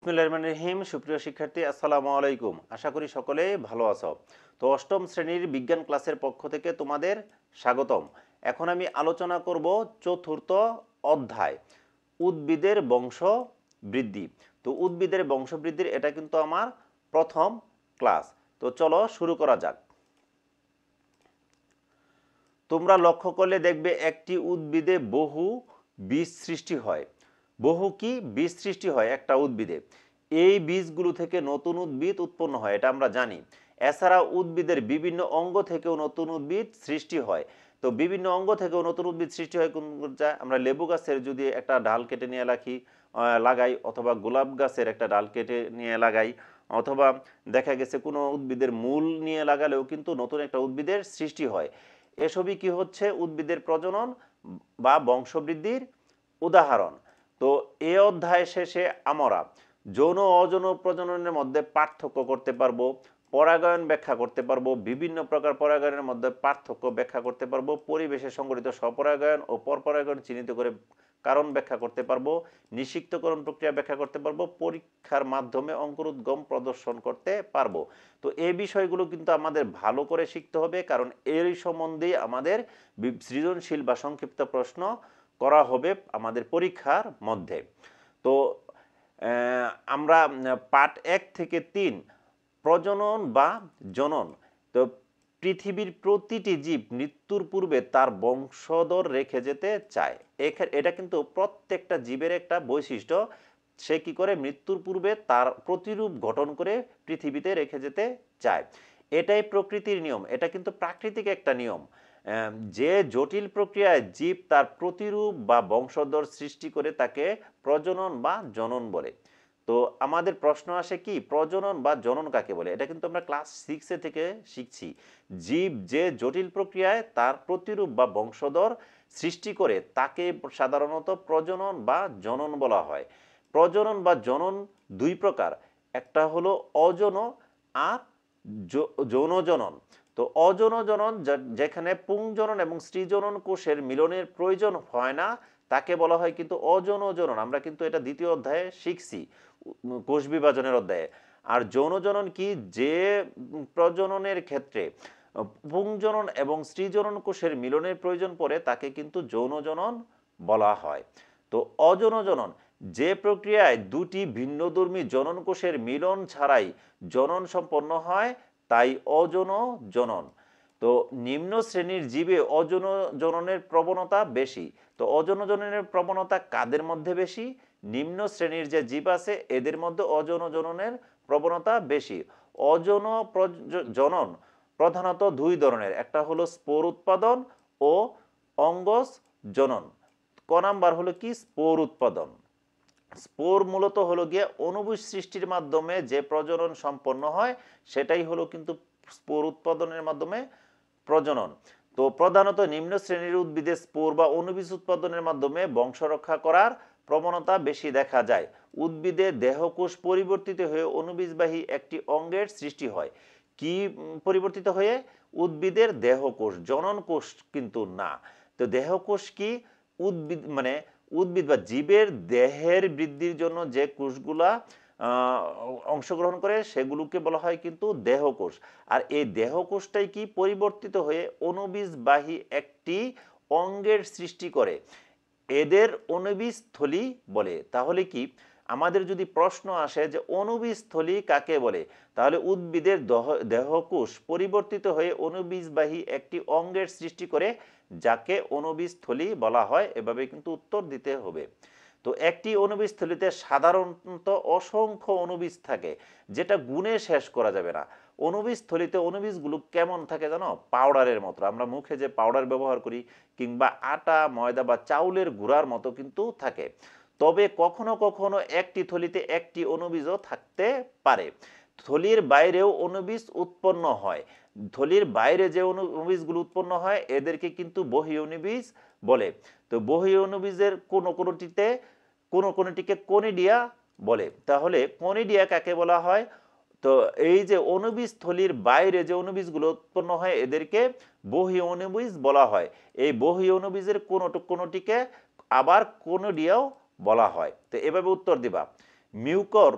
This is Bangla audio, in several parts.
বিসমিল্লাহির রহমানির রহিম। সুপ্রিয় শিক্ষার্থী, আসসালামু আলাইকুম। আশা করি সকলেই ভালো আছো। তো অষ্টম শ্রেণীর বিজ্ঞান ক্লাসের পক্ষ থেকে তোমাদের স্বাগতম। এখন আমি আলোচনা করব চতুর্থ অধ্যায়, উদ্ভিদের বংশ বৃদ্ধি। তো উদ্ভিদের বংশবৃদ্ধির এটা কিন্তু আমার প্রথম ক্লাস। তো চলো শুরু করা যাক। তোমরা লক্ষ্য করলে দেখবে একটি উদ্ভিদে বহু বীজ সৃষ্টি হয়। বহু কি বীজ সৃষ্টি হয় একটা উদ্ভিদে। এই বীজগুলো থেকে নতুন উদ্ভিদ উৎপন্ন হয়, এটা আমরা জানি। এছাড়া উদ্ভিদের বিভিন্ন অঙ্গ থেকেও নতুন উদ্ভিদ সৃষ্টি হয়। তো বিভিন্ন অঙ্গ থেকেও নতুন উদ্ভিদ সৃষ্টি হয় আমরা লেবু গাছের যদি একটা ডাল কেটে নিয়ে লাগাই, অথবা গোলাপ গাছের একটা ডাল কেটে নিয়ে লাগাই, অথবা দেখা গেছে কোনো উদ্ভিদের মূল নিয়ে লাগালেও কিন্তু নতুন একটা উদ্ভিদের সৃষ্টি হয়। এসবই কি হচ্ছে উদ্ভিদের প্রজনন বা বংশবৃদ্ধির উদাহরণ। তো এই অধ্যায় শেষে আমরা যৌন ও অযৌন প্রজননের মধ্যে পার্থক্য করতে পারবো, পরাগায়ন ব্যাখ্যা করতে পারবো, বিভিন্ন প্রকার পরাগায়নের মধ্যে পার্থক্য ব্যাখ্যা করতে পারবো, পরিবেশে সংঘটিত স্বপরাগায়ন ও পরপরাগায়ন চিহ্নিত করে কারণ ব্যাখ্যা করতে পারবো, নিষিক্তকরণ প্রক্রিয়া ব্যাখ্যা করতে পারবো, পরীক্ষার মাধ্যমে অঙ্কুরোদ্গম প্রদর্শন করতে পারবো। তো এই বিষয়গুলো কিন্তু আমাদের ভালো করে শিখতে হবে, কারণ এর সম্বন্ধেই আমাদের সৃজনশীল বা সংক্ষিপ্ত প্রশ্ন করা হবে আমাদের পরীক্ষার মধ্যে। তো আমরা পার্ট 1 থেকে 3 প্রজনন বা জনন। তো পৃথিবীর প্রতিটি জীব মৃত্যুর পূর্বে তার বংশধর রেখে যেতে চায়। এটা কিন্তু প্রত্যেকটা জীবের একটা বৈশিষ্ট্য। সে কি করে মৃত্যুর পূর্বে তার প্রতিরূপ গঠন করে পৃথিবীতে রেখে যেতে চায়। এটাই প্রকৃতির নিয়ম, এটা কিন্তু প্রাকৃতিক একটা নিয়ম। যে জটিল প্রক্রিয়ায় জীব তার প্রতিরূপ বা বংশধর সৃষ্টি করে তাকে প্রজনন বা জনন বলে। তো আমাদের প্রশ্ন আসে কি প্রজনন বা জনন কাকে বলে। এটা কিন্তু আমরা ক্লাস 6 থেকে শিখছি। জীব যে জটিল প্রক্রিয়ায় তার প্রতিরূপ বা বংশধর সৃষ্টি করে তাকে সাধারণত প্রজনন বা জনন বলা হয়। প্রজনন বা জনন দুই প্রকার, একটা হলো অযৌন আর যৌন জনন। তো অযৌন জনন যেখানে পুংজনন এবং স্ত্রীজনন কোষের মিলনের প্রয়োজন হয় না, তাকে বলা হয় কিন্তু অযৌন জনন। আমরা কিন্তু এটা দ্বিতীয় অধ্যায়ে শিখছি, কোষ বিভাজনের অধ্যায়ে। আর যৌন জনন কি, যে প্রজননের ক্ষেত্রে পুংজনন এবং স্ত্রীজনন কোষের মিলনের প্রয়োজন পড়ে তাকে কিন্তু যৌন জনন বলা হয়। তো অযৌন জনন যে প্রক্রিয়ায় দুটি ভিন্নধর্মী জনন কোষের মিলন ছাড়াই জনন সম্পন্ন হয় তাই অযৌন জনন। তো নিম্ন শ্রেণীর জীবে অযৌন জননের প্রবণতা বেশি। তো অযৌন জননের প্রবণতা কাদের মধ্যে বেশি? নিম্ন শ্রেণীর যে জীব আছে এদের মধ্যে অযৌন জননের প্রবণতা বেশি। অযৌন জনন প্রধানত দুই ধরনের, একটা হলো স্পোর উৎপাদন ও অঙ্গজ জনন। ক নাম্বার হলো কি স্পোর উৎপাদন। স্পোর মূলত হলো গিয়ে অণুবীজ সৃষ্টির মাধ্যমে যে প্রজনন সম্পন্ন হয় সেটাই হলো কিন্তু স্পোর উৎপাদনের মাধ্যমে প্রজনন। তো প্রধানত নিম্ন শ্রেণীর উদ্ভিদে স্পোর বা অণুবীজ উৎপাদনের মাধ্যমে বংশ রক্ষা করার প্রবণতা বেশি দেখা যায়। উদ্ভিদে দেহকোষ পরিবর্তিত হয়ে অণুবীজবাহী একটি অঙ্গের সৃষ্টি হয়। কি পরিবর্তিত হয়ে? উদ্ভিদের দেহকোষ, জনন কোষ কিন্তু না। তো দেহকোষ কি? উদ্ভিদ বা জীবের দেহের বৃদ্ধির জন্য যে কোষগুলা অংশগ্রহণ করে সেগুলোকে বলা হয় কিন্তু দেহকোষ। আর এই দেহকোষটাই কি পরিবর্তিত হয়ে অণুবীজবাহী একটি অঙ্গের সৃষ্টি করে, এদের অণুবীজ থলি বলে। তাহলে কি আমাদের যদি প্রশ্ন আসে যে অণুবীজ থলি কাকে বলে, তাহলে উদ্ভিদের দেহকোষ পরিবর্তিত হয়ে অণুবীজবাহী একটি অঙ্গের সৃষ্টি করে যাকে অণুবীজ থলি বলা হয়। এভাবে কিন্তু উত্তর দিতে হবে। তো একটি অণুবীজ থলিতে সাধারণত অসংখ্য অণুবীজ থাকে, যেটা গুণে শেষ করা যাবে না। অণুবীজ থলিতে অণুবীজগুলো কেমন থাকে জানো? পাউডারের মতো। আমরা মুখে যে পাউডার ব্যবহার করি, কিংবা আটা, ময়দা বা চাউলের গুঁড়ার মতো কিন্তু থাকে। তবে কখনো কখনো একটি থলিতে একটি অণুবীজও থাকতে পারে। থলির বাইরেও অণুবীজ উৎপন্ন হয়। থলির বাইরে যে অণুবীজগুলো উৎপন্ন হয় এদেরকে কিন্তু বহি অণুবীজ বলে। তো বহি অণুবীজের কোনোটিকে কনিডিয়া বলে। তাহলে কনিডিয়া কাকে বলা হয়? তো এই যে অণুবীজ থলির বাইরে যে অণুবীজগুলো উৎপন্ন হয় এদেরকে বহি অণুবীজ বলা হয়। এই বহি অণুবীজের কোনোটিকে আবার কনিডিয়াও বলা হয়। তো এভাবে উত্তর দিবা। মিউকর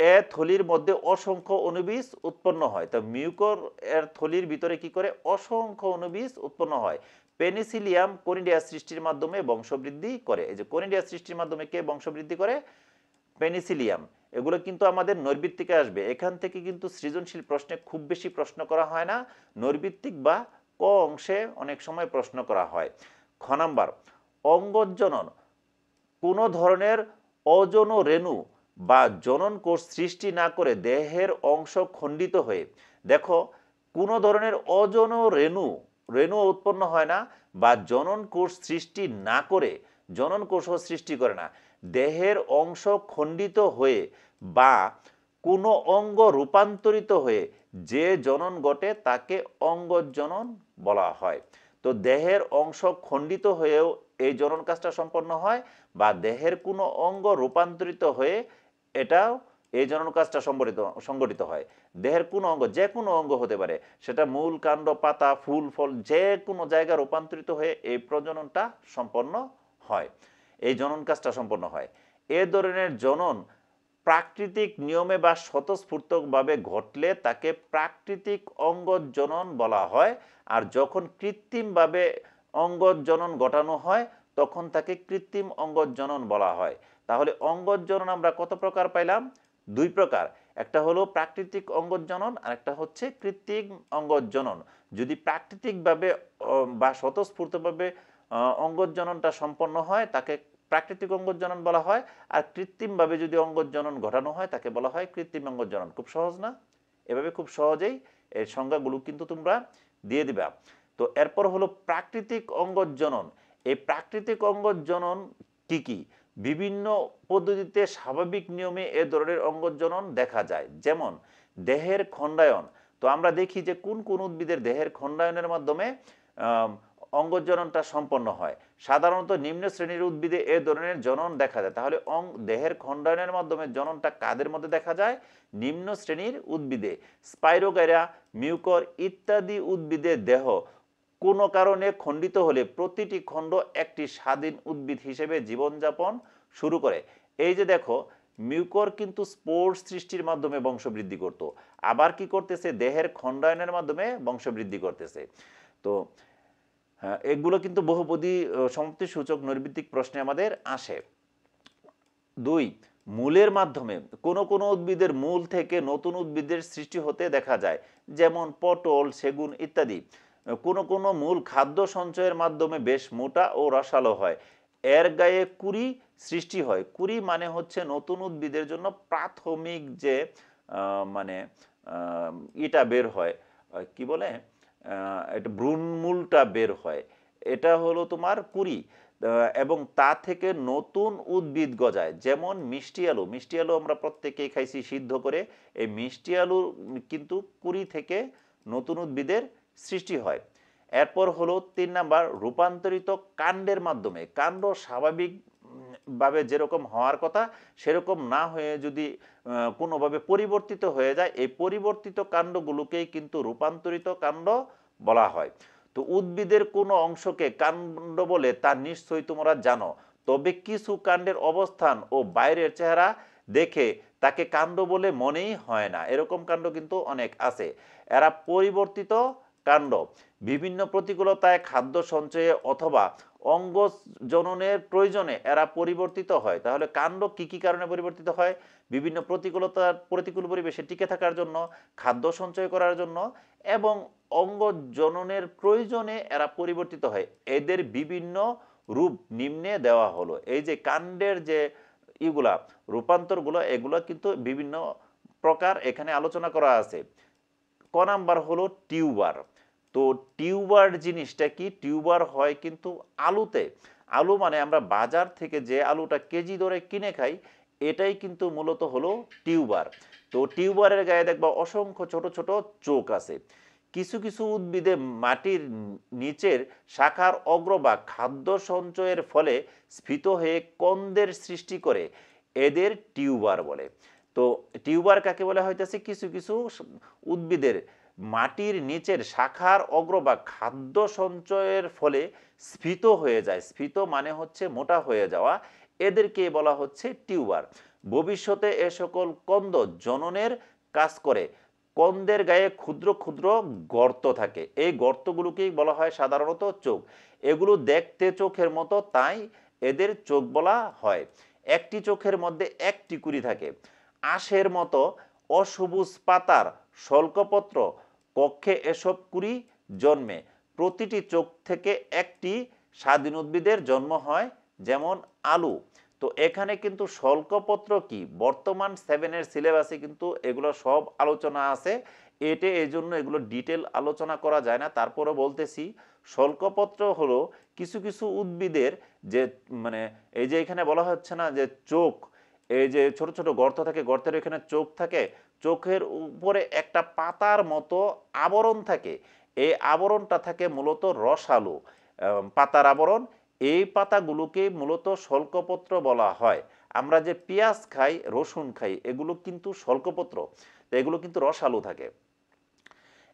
এ থলির মধ্যে অসংখ্য অণুবীজ উৎপন্ন হয়। তো মিউকর এর থলির ভিতরে কি করে অসংখ্য অণুবীজ উৎপন্ন হয়। পেনিসিলিয়াম কনিডিয়া সৃষ্টির মাধ্যমে বংশবৃদ্ধি করে। এই যে কনিডিয়া সৃষ্টির মাধ্যমে কে বংশবৃদ্ধি করে? পেনিসিলিয়াম। এগুলো কিন্তু আমাদের নৈর্বৃত্তিকে আসবে। এখান থেকে কিন্তু সৃজনশীল প্রশ্নে খুব বেশি প্রশ্ন করা হয় না, নৈর্বৃত্তিক বা ক অংশে অনেক সময় প্রশ্ন করা হয়। খ নাম্বার, অঙ্গজনন কোনো ধরনের অযৌন রেণু বা জনন কোষ সৃষ্টি না করে দেহের অংশ খণ্ডিত হয়ে, দেখো কোনো ধরনের অযৌন রেণু উৎপন্ন হয় না বা জনন কোষ সৃষ্টি না করে, জনন কোষও সৃষ্টি করে না, দেহের অংশ খণ্ডিত হয়ে বা কোনো অঙ্গ রূপান্তরিত হয়ে যে জনন ঘটে তাকে অঙ্গজনন বলা হয়। তো দেহের অংশ খণ্ডিত হয়েও এই জনন কাজটা সম্পন্ন হয় বা দেহের কোনো অঙ্গ রূপান্তরিত হয়ে এটাও এই জনন কাজটা সংগঠিত হয়। দেহের কোনো অঙ্গ, যে কোনো অঙ্গ হতে পারে, সেটা মূল, কাণ্ড, পাতা, ফুল, ফল, যে কোনো জায়গায় রূপান্তরিত হয়ে এই প্রজননটা সম্পন্ন হয়, এই জনন কাজটা সম্পন্ন হয়। এ ধরনের জনন প্রাকৃতিক নিয়মে বা স্বতঃস্ফূর্তভাবে ঘটলে তাকে প্রাকৃতিক অঙ্গজনন বলা হয়। আর যখন কৃত্রিমভাবে অঙ্গজনন ঘটানো হয় তখন তাকে কৃত্রিম অঙ্গজনন বলা হয়। তাহলে অঙ্গজনন আমরা কত প্রকার পাইলাম? দুই প্রকার। একটা হলো প্রাকৃতিক অঙ্গজনন আর একটা হচ্ছে কৃত্রিম অঙ্গজনন। যদি প্রাকৃতিকভাবে বা স্বতঃস্ফূর্তভাবে অঙ্গজননটা সম্পন্ন হয় তাকে প্রাকৃতিক অঙ্গজনন বলা হয়, আর কৃত্রিমভাবে যদি অঙ্গজনন ঘটানো হয় তাকে বলা হয় কৃত্রিম অঙ্গজনন। খুব সহজ না? এভাবে খুব সহজেই এর সংজ্ঞাগুলো কিন্তু তোমরা দিয়ে দিবা। তো এরপর হলো প্রাকৃতিক অঙ্গজনন। এই প্রাকৃতিক অঙ্গজনন কি কি? বিভিন্ন পদ্ধতিতে স্বাভাবিক নিয়মে এ ধরনের অঙ্গজনন দেখা যায়, যেমন দেহের খণ্ডায়ন। তো আমরা দেখি যে কোন কোন উদ্ভিদের দেহের খণ্ডায়নের মাধ্যমে অঙ্গজননটা সম্পন্ন হয়। সাধারণত নিম্ন শ্রেণীর উদ্ভিদে এ ধরনের জনন দেখা যায়। তাহলে দেহের খণ্ডায়নের মাধ্যমে জননটা কাদের মধ্যে দেখা যায়? নিম্ন শ্রেণীর উদ্ভিদে। স্পাইরোগাইরা, মিউকর ইত্যাদি উদ্ভিদের দেহ কোনো কারণে খণ্ডিত হলে প্রতিটি খণ্ড একটি স্বাধীন উদ্ভিদ হিসেবে জীবনযাপন শুরু করে। এই যে দেখো, মিউকর কিন্তু স্পোর সৃষ্টির মাধ্যমে বংশবৃদ্ধি করত, আবার কি করতেছে? দেহের খণ্ডায়নের মাধ্যমে বংশবৃদ্ধি করতেছে। তো এগুলো কিন্তু বহুপদী সমাপ্তি সূচক নৈর্বৃত্তিক প্রশ্নে আমাদের আসে। দুই, মূলের মাধ্যমে কোনো কোনো উদ্ভিদের মূল থেকে নতুন উদ্ভিদের সৃষ্টি হতে দেখা যায়, যেমন পটল, সেগুন ইত্যাদি। কোনো কোনো মূল খাদ্য সঞ্চয়ের মাধ্যমে বেশ মোটা ও রসালো হয়। এর গায়ে কুঁড়ি সৃষ্টি হয়। কুঁড়ি মানে হচ্ছে নতুন উদ্ভিদের জন্য প্রাথমিক যে মানে এটা বের হয়, কি বলে, এটা ভ্রূণমূলটা বের হয়, এটা হলো তোমার কুঁড়ি। এবং তা থেকে নতুন উদ্ভিদ গজায়, যেমন মিষ্টি আলু। মিষ্টি আলু আমরা প্রত্যেকেই খাইছি সিদ্ধ করে। এই মিষ্টি আলু কিন্তু কুঁড়ি থেকে নতুন উদ্ভিদের সৃষ্টি হয়। এরপর হলো 3 নাম্বার, রূপান্তরিত কাণ্ডের মাধ্যমে। কাণ্ড স্বাভাবিক ভাবে যেরকম হওয়ার কথা সেরকম না হয়ে যদি কোনোভাবে পরিবর্তিত হয়ে যায়, এই পরিবর্তিত কাণ্ডগুলোকেই কিন্তু রূপান্তরিত কাণ্ড বলা হয়। তো উদ্ভিদের কোনো অংশকে কাণ্ড বলে তা নিশ্চয়ই তোমরা জানো, তবে কিছু কাণ্ডের অবস্থান ও বাইরের চেহারা দেখে তাকে কাণ্ড বলে মনেই হয় না। এরকম কাণ্ড কিন্তু অনেক আছে। এরা পরিবর্তিত কাণ্ড। বিভিন্ন প্রতিকূলতায় খাদ্য সঞ্চয়ে অথবা অঙ্গ জননের প্রয়োজনে এরা পরিবর্তিত হয়। তাহলে কাণ্ড কি কি কারণে পরিবর্তিত হয়? বিভিন্ন প্রতিকূল পরিবেশে টিকে থাকার জন্য, খাদ্য সঞ্চয় করার জন্য এবং অঙ্গ জননের প্রয়োজনে এরা পরিবর্তিত হয়। এদের বিভিন্ন রূপ নিম্নে দেওয়া হলো। এই যে কাণ্ডের যে ইগুলা রূপান্তরগুলো, এগুলো কিন্তু বিভিন্ন প্রকার এখানে আলোচনা করা আছে। ক নাম্বার হলো টিউবার। তো টিউবার জিনিসটা কি? টিউবার হয় কিন্তু আলুতে। আলু মানে আমরা বাজার থেকে যে আলুটা কেজি দরে কিনে খাই, এটাই কিন্তু মূলত হলো টিউবার। তো টিউবারের গায়ে দেখবা অসংখ্য ছোট ছোট চোখ আছে। কিছু কিছু উদ্ভিদে মাটির নিচের শাখার অগ্রভাগ খাদ্য সঞ্চয়ের ফলে স্ফীত হয়ে কন্দের সৃষ্টি করে, এদের টিউবার বলে। তো টিউবার কাকে বলা হইতেছে? কিছু কিছু উদ্ভিদের মাটির নিচের শাখার অগ্রভাগ খাদ্য সঞ্চয়ের ফলে স্ফীত হয়ে যায়। স্ফীত মানে হচ্ছে মোটা হয়ে যাওয়া, এদেরকে বলা হচ্ছে টিউবার। ভবিষ্যতে এ সকল কন্দ জননের কাজ করে। কন্দের গায়ে ক্ষুদ্র ক্ষুদ্র গর্ত থাকে, এই গর্তগুলোকেই বলা হয় সাধারণত চোখ। এগুলো দেখতে চোখের মতো, তাই এদের চোখ বলা হয়। একটি চোখের মধ্যে একটি কুড়ি থাকে। আঁশের মতো অসবুজ পাতার শল্কপত্র কক্ষে এসব কুড়ি জন্মে। প্রতিটি চোখ থেকে একটি স্বাধীন উদ্ভিদের জন্ম হয়, যেমন আলু। তো এখানে কিন্তু শল্কপত্র কি, বর্তমান 7-এর সিলেবাসে কিন্তু এগুলো সব আলোচনা আছে। এই জন্য এগুলো ডিটেল আলোচনা করা যায় না, তারপরে বলতেছি। শল্কপত্র হলো কিছু কিছু উদ্ভিদের যে, মানে এই যে এখানে বলা হচ্ছে না যে চোখ, এই যে ছোট ছোট গর্ত থাকে, গর্তের এখানে চোখ থাকে, চোখের উপরে একটা পাতার মতো আবরণ থাকে। এই আবরণটা থাকে মূলত রসালো পাতার আবরণ। এই পাতাগুলোকে মূলত শল্কপত্র বলা হয়। আমরা যে পেঁয়াজ খাই, রসুন খাই, এগুলো কিন্তু শল্কপত্র, তো এগুলো কিন্তু রসালো থাকে।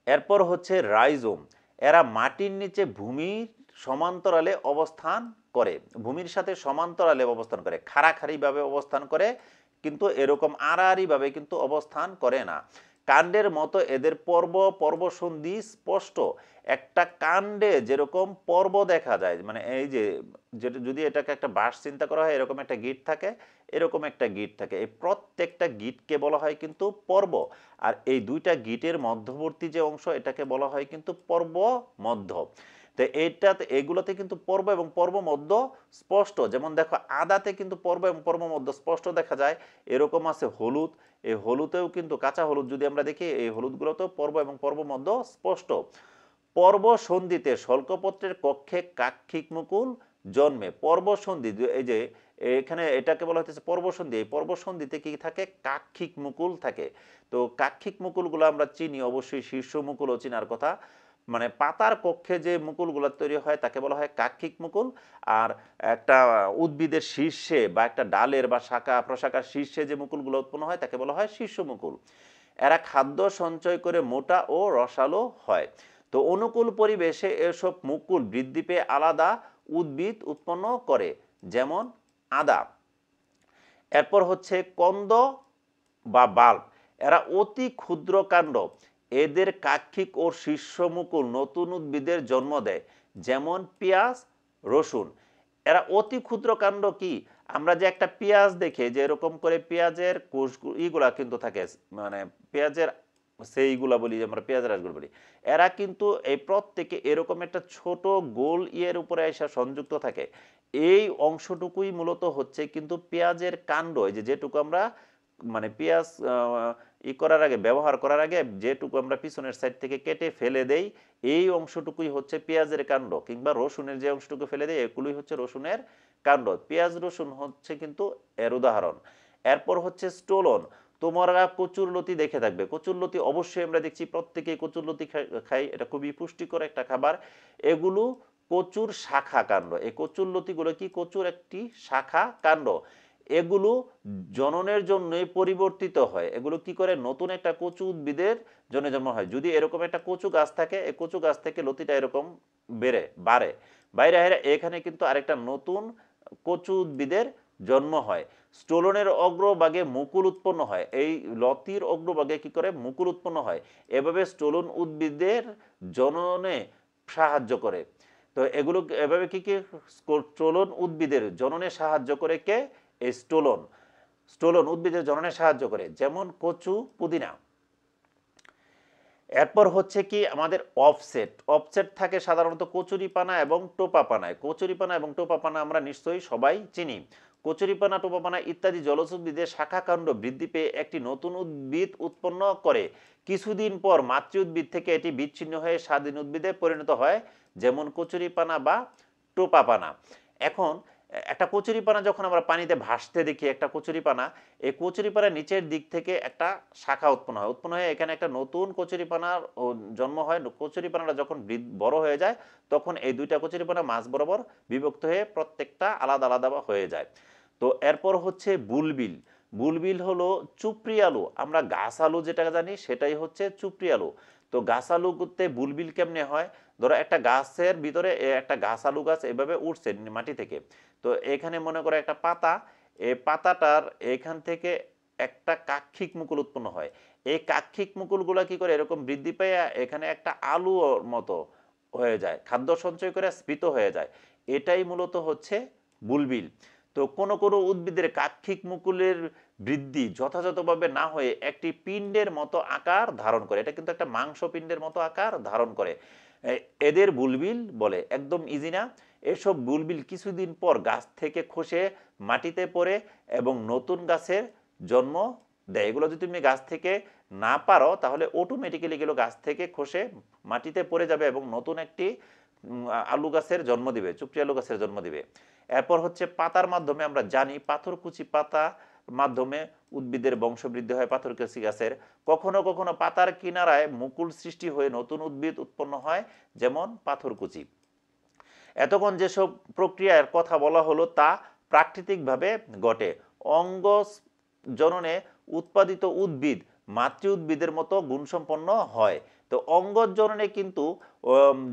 এরপর হচ্ছে রাইজোম। এরা মাটির নিচে ভূমির সমান্তরালে অবস্থান করে, ভূমির সাথে সমান্তরালে অবস্থান করে, খাড়াখাড়িভাবে অবস্থান করে, কিন্তু এরকম আড়াআড়িভাবে কিন্তু অবস্থান করে না। কাণ্ডের মতো এদের পর্বসন্ধি স্পষ্ট। একটা কাণ্ডে যেরকম পর্ব দেখা যায়, মানে এই যে যদি এটাকে একটা বাঁশ চিন্তা করা হয়, এরকম একটা গিঁট থাকে, এরকম একটা গিঁট থাকে, এই প্রত্যেকটা গিঁটকে বলা হয় কিন্তু পর্ব। আর এই দুইটা গিঁটের মধ্যবর্তী যে অংশ, এটাকে বলা হয় কিন্তু পর্ব মধ্য। তো এগুলোতে কিন্তু পর্ব এবং পর্ব মধ্য স্পষ্ট। যেমন দেখো, আদাতে কিন্তু পর্ব এবং পর্ব মধ্য স্পষ্ট দেখা যায়। এরকম আছে হলুদ, এই হলুদেও কিন্তু, কাঁচা হলুদ যদি আমরা দেখি, এই হলুদগুলোতেও পর্ব এবং পর্ব মধ্য স্পষ্ট। পর্ব সন্ধিতে শল্কপত্রের কক্ষে কাক্ষিক মুকুল জন্মে। পর্বসন্ধি, এই যে এখানে এটাকে বলা হচ্ছে পর্বসন্ধি, এই পর্বসন্ধিতে কি থাকে, কাক্ষিক মুকুল থাকে। তো কাক্ষিক মুকুলগুলো আমরা চিনি অবশ্যই, শীর্ষ মুকুলও চিনার কথা। মানে পাতার কক্ষে যে মুকুলগুলো তৈরি হয় তাকে বলা হয় কাক্ষিক মুকুল। আর একটা উদ্ভিদের শীর্ষে বা একটা ডালের বা শাখা প্রশাখার শীর্ষে যে মুকুলগুলো উৎপন্ন হয় তাকে বলা হয় শীর্ষ মুকুল। এরা খাদ্য সঞ্চয় করে মোটা ও রসালো হয়। তো অনুকূল পরিবেশে এসব মুকুল বৃদ্ধি পেয়ে আলাদা উদ্ভিদ উৎপন্ন করে, যেমন আদা। এরপর হচ্ছে কন্দ বা বাল্ব। এরা অতি ক্ষুদ্র কাণ্ড। এদের কাক্ষিক ও শীর্ষ মুকুল নতুন উদ্ভিদের জন্ম দেয়, যেমন পেঁয়াজ, রসুন। এরা অতি ক্ষুদ্র কাণ্ড কি, আমরা যে একটা পেঁয়াজ দেখে যে এরকম করে পেঁয়াজের কোষ ইগুলা কিন্তু থাকে, মানে পেঁয়াজের সেইগুলা বলি, আমরা পেঁয়াজের রাসগুলো বলি, এরা কিন্তু এই প্রত্যেকে এরকম একটা ছোট গোল ইয়ের উপরে এসে সংযুক্ত থাকে। এই অংশটুকুই মূলত হচ্ছে কিন্তু পেঁয়াজের কাণ্ড। এই যে যেটুকু আমরা, মানে পেঁয়াজ করার আগে, ব্যবহার করার আগে যেটুকু আমরা পিছনের সাইড থেকে কেটে ফেলে দেই, এই অংশটুকুই হচ্ছে পেঁয়াজের কাণ্ড। কিংবা রসুনের যে অংশটুকু ফেলে দেয়, এগুলোই হচ্ছে রসুনের কাণ্ড। পেঁয়াজ রসুন হচ্ছে কিন্তু এর উদাহরণ। এরপর হচ্ছে স্টোলন। তোমরা কচুরলতি দেখে থাকবে, কচুরলতি অবশ্যই আমরা দেখছি, প্রত্যেকেই কচুরলতি খাই, এটা খুবই পুষ্টিকর একটা খাবার। এগুলো কচুর শাখা কাণ্ড। এই কচুরলতিগুলো কি, কচুর একটি শাখা কাণ্ড। এগুলো জননের জন্যই পরিবর্তিত হয়। এগুলো কি করে, নতুন একটা কচু উদ্ভিদের জন্য জন্ম হয়। যদি এরকম একটা কচু গাছ থাকে, এই কচু গাছ থেকে লতিটা এরকম বাড়ে, বাইরে এখানে কিন্তু আরেকটা নতুন কচু উদ্ভিদের জন্ম হয়। স্টোলনের অগ্রভাগে মুকুল উৎপন্ন হয়, এই লতির অগ্রভাগে কি করে, মুকুল উৎপন্ন হয়। এভাবে স্টোলন উদ্ভিদের জননে সাহায্য করে। তো এগুলো এভাবে কি কি, স্টোলন উদ্ভিদের জননে সাহায্য করে কে, এই স্টোলন উদ্ভিদের জননে সাহায্য করে, যেমন কচু, পুদিনা। এরপর হচ্ছে কি আমাদের অফসেট থাকে সাধারণত কচুরিপানা এবং টোপাপানায়। কচুরিপানা এবং টোপাপানা আমরা নিশ্চয়ই সবাই চিনি। কচুরিপানা, টোপাপানা ইত্যাদি জলজ উদ্ভিদের শাখাকাণ্ড বৃদ্ধি পেয়ে একটি নতুন উদ্ভিদ উৎপন্ন করে। কিছুদিন পর মাতৃ উদ্ভিদ থেকে এটি বিচ্ছিন্ন হয়ে স্বাধীন উদ্ভিদে পরিণত হয়, যেমন কচুরিপানা বা টোপাপানা। এখন একটা কচুরিপানা যখন আমরা পানিতে ভাসতে দেখি, একটা কচুরিপানা, এই কচুরিপানার নিচের দিক থেকে একটা শাখা উৎপন্ন হয়ে এখানে একটা নতুন কচুরিপানার জন্ম হয়। কচুরিপানাটা যখন বড় হয়ে যায়, তখন এই দুইটা কচুরিপানা মাঝ বরাবর বিভক্ত হয়ে প্রত্যেকটা আলাদা আলাদা হয়ে যায়। তো এরপর হচ্ছে বুলবিল। বুলবিল হলো চুপড়ি আলু। আমরা গাছ আলু যেটা জানি সেটাই হচ্ছে চুপড়ি আলু। তো গাছ আলু করতে বুলবিল কেমনে হয়, ধরো একটা গাছের ভিতরে একটা গাছ আলু গাছ এভাবে উঠছে মাটি থেকে। তো এখানে মনে করো একটা পাতা, এই পাতাটার এখান থেকে একটা কাক্ষিক মুকুল উৎপন্ন হয়। এই কাক্ষিক মুকুলগুলা কি করে এরকম বৃদ্ধি পেয়ে এখানে একটা আলুর মতো হয়ে যায়, খাদ্য সঞ্চয় করে স্ফীত হয়ে যায়। এটাই মূলত হচ্ছে বুলবিল। তো কোনো কোনো উদ্ভিদের কাক্ষিক মুকুলের বৃদ্ধি যথাযথভাবে না হয়ে একটি পিণ্ডের মতো আকার ধারণ করে, এটা কিন্তু একটা মাংসপিণ্ডের মতো আকার ধারণ করে, এদের বুলবিল বলে। একদম ইজি না? এসব বুলবিল কিছুদিন পর গাছ থেকে খসে মাটিতে পড়ে এবং নতুন গাছের জন্ম দেয়। এগুলো যদি তুমি গাছ থেকে না পারো তাহলে অটোমেটিক্যালি এগুলো গাছ থেকে খসে মাটিতে পড়ে যাবে এবং নতুন একটি আলু গাছের জন্ম দিবে, চুকরি আলু গাছের জন্ম দিবে। এরপর হচ্ছে পাতার মাধ্যমে আমরা জানি পাথরকুচি পাতা মাধ্যমে উদ্ভিদের বংশবৃদ্ধি হয় পাথরকুচি গাছের। কখনো কখনো পাতার কিনারায় মুকুল সৃষ্টি হয়ে নতুন উদ্ভিদ উৎপন্ন হয়, যেমন পাথরকুচি। এতক্ষণ যেসব প্রক্রিয়ার কথা বলা হলো তা প্রাকৃতিকভাবে ঘটে। অঙ্গ জননে উৎপাদিত উদ্ভিদ মাতৃ উদ্ভিদের মতো গুণসম্পন্ন হয়। তো অঙ্গজ জননে কিন্তু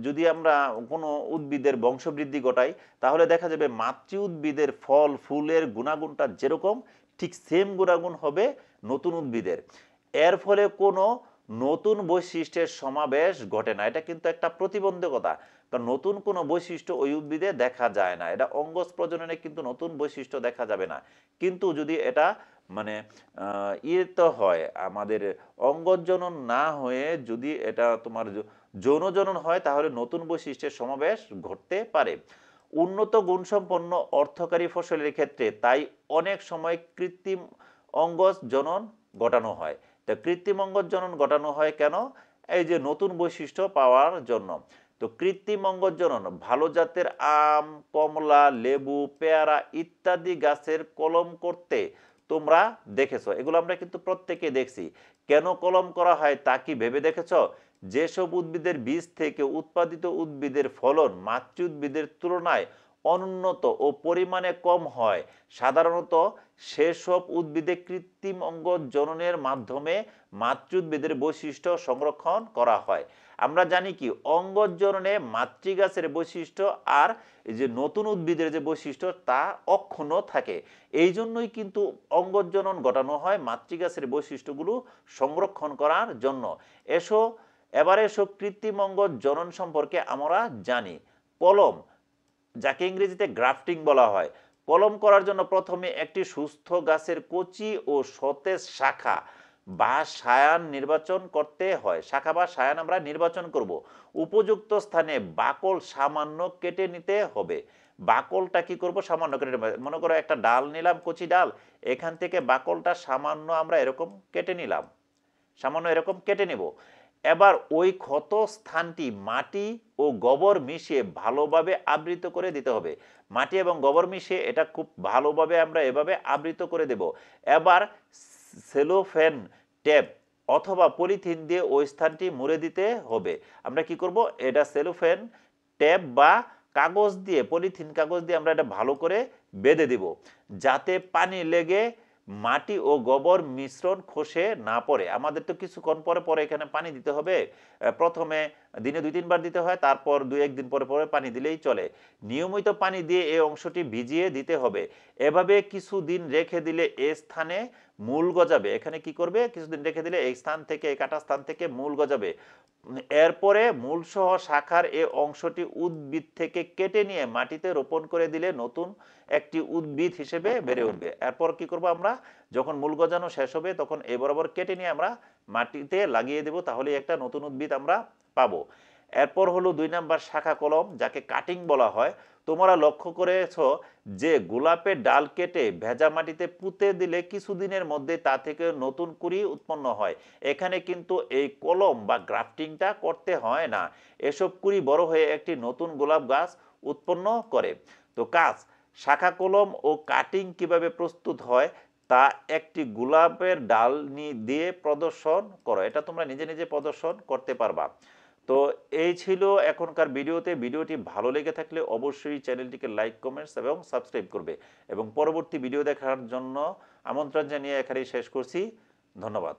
যদি আমরা কোনো উদ্ভিদের বংশবৃদ্ধি ঘটাই তাহলে দেখা যাবে মাতৃ উদ্ভিদের ফল ফুলের গুণাগুণটা যেরকম ঠিক সেম গুণাগুণ হবে নতুন উদ্ভিদের। এর ফলে কোনো নতুন বৈশিষ্ট্যের সমাবেশ ঘটে না। এটা কিন্তু একটা প্রতিবন্ধকতা, কারণ নতুন কোনো বৈশিষ্ট্য ওই উদ্ভিদে দেখা যায় না। এটা অঙ্গজ প্রজননে কিন্তু নতুন বৈশিষ্ট্য দেখা যাবে না। কিন্তু যদি এটা মানে ইয়েতে হয়, আমাদের অঙ্গজ জনন না হয়ে যদি এটা তোমার যৌন জনন হয় তাহলে নতুন বৈশিষ্ট্যের সমাবেশ ঘটতে পারে। উন্নত গুণসম্পন্ন অর্থকারী ফসলের ক্ষেত্রে তাই অনেক সময় কৃত্রিম অঙ্গজ জনন ঘটানো হয়। তা কৃত্রিম অঙ্গজ জনন ঘটানো হয় কেন? এই যে নতুন বৈশিষ্ট্য পাওয়ার জন্য। তো কৃত্রিম অঙ্গজ জনন ভালো জাতের আম, কমলা, লেবু, পেয়ারা ইত্যাদি গাছের কলম করতে তোমরা দেখেছো। এগুলো আমরা কিন্তু প্রত্যেকে দেখছি। কেন কলম করা হয় তা কি ভেবে দেখেছো? যেসব উদ্ভিদের বীজ থেকে উৎপাদিত উদ্ভিদের ফলন মাতৃ উদ্ভিদের তুলনায় অনুন্নত ও পরিমাণে কম হয়, সাধারণত সেসব উদ্ভিদে কৃত্রিম অঙ্গ জননের মাধ্যমে মাতৃ উদ্ভিদের বৈশিষ্ট্য সংরক্ষণ করা হয়। আমরা জানি কি অঙ্গজ জননে মাতৃগাছের বৈশিষ্ট্য আর এই যে নতুন উদ্ভিদের যে বৈশিষ্ট্য তা অক্ষুণ্ণ থাকে। এই জন্যই কিন্তু অঙ্গজ জনন ঘটানো হয় মাতৃগাছের বৈশিষ্ট্যগুলো সংরক্ষণ করার জন্য। এবারে এসব কৃত্রিম অঙ্গজ জনন সম্পর্কে আমরা জানি। কলম, যাকে ইংরেজিতে গ্রাফটিং বলা হয়, কলম করার জন্য প্রথমে একটি সুস্থ গাছের কচি ও সতেজ শাখা বা সায়ান নির্বাচন করতে হয়। শাখা বা সায়ান আমরা নির্বাচন করব। উপযুক্ত স্থানে বাকল সামান্য কেটে নিতে হবে। বাকলটা কি করব? সামান্য কেটে নেব। মনে করো একটা ডাল নিলাম, কচি ডাল, এখান থেকে বাকলটা সামান্য আমরা এরকম কেটে নিলাম, সামান্য এরকম কেটে নেব। এবার ওই ক্ষত স্থানটি মাটি ও গোবর মিশিয়ে ভালোভাবে আবৃত করে দিতে হবে। মাটি এবং গোবর মিশিয়ে এটা খুব ভালোভাবে আমরা এভাবে আবৃত করে দেব। এবার সেলোফেন টেপ অথবা পলিথিন দিয়ে ওই স্থানটি মুড়ে দিতে হবে। আমরা কি করব? এটা সেলোফেন টেপ বা কাগজ দিয়ে, পলিথিন কাগজ দিয়ে আমরা এটা ভালো করে বেঁধে দেব, যাতে পানি লেগে মাটি ও গোবর মিশ্রণ খসে না পড়ে। আমাদের তো কিছুক্ষণ পরে পরে এখানে পানি দিতে হবে। প্রথমে দিনে 2-3 বার দিতে হয়, তারপর 2-1 দিন পরে পরে পানি দিলেই চলে। নিয়মিত পানি দিয়ে এই অংশটি ভিজিয়ে দিতে হবে। এভাবে কিছুদিন রেখে দিলে এই স্থানে মূল গজাবে। এখানে কি করবে? কিছুদিন রেখে দিলে এই স্থান থেকে, এই কাটা স্থান থেকে মূল গজাবে। এরপরে মূলসহ শাখার এই অংশটি উদ্ভিদ থেকে কেটে নিয়ে মাটিতে রোপণ করে দিলে নতুন একটি উদ্ভিদ হিসেবে বেড়ে উঠবে। এরপর কি করব? আমরা যখন মূল গজানো শেষ হবে তখন এই বরাবর কেটে নিয়ে আমরা মাটিতে লাগিয়ে দেব, তাহলে একটা নতুন উদ্ভিদ আমরা পাবো। এরপর হলো 2 নাম্বার শাখা কলম, যাকে কাটিং বলা হয়। তোমরা লক্ষ্য করেছো যে গোলাপের ডাল কেটে ভেজা মাটিতে পুঁতে দিলে কিছুদিনের মধ্যে তা থেকে নতুন কুঁড়ি উৎপন্ন হয়। এখানে কিন্তু এই কলম বা গ্রাফটিংটা করতে হয় না। এসব কুঁড়ি বড় হয়ে একটি নতুন গোলাপ গাছ উৎপন্ন করে। তো কাজ, শাখা কলম ও কাটিং কিভাবে প্রস্তুত হয় তা একটি গোলাপের ডাল দিয়ে প্রদর্শন করো। এটা তোমরা নিজে নিজে প্রদর্শন করতে পারবা। তো এই ছিল এখনকার ভিডিওতে। ভিডিওটি ভালো লেগে থাকলে অবশ্যই চ্যানেলটিকে লাইক, কমেন্টস এবং সাবস্ক্রাইব করবে এবং পরবর্তী ভিডিও দেখার জন্য আমন্ত্রণ জানিয়ে এখানেই শেষ করছি। ধন্যবাদ।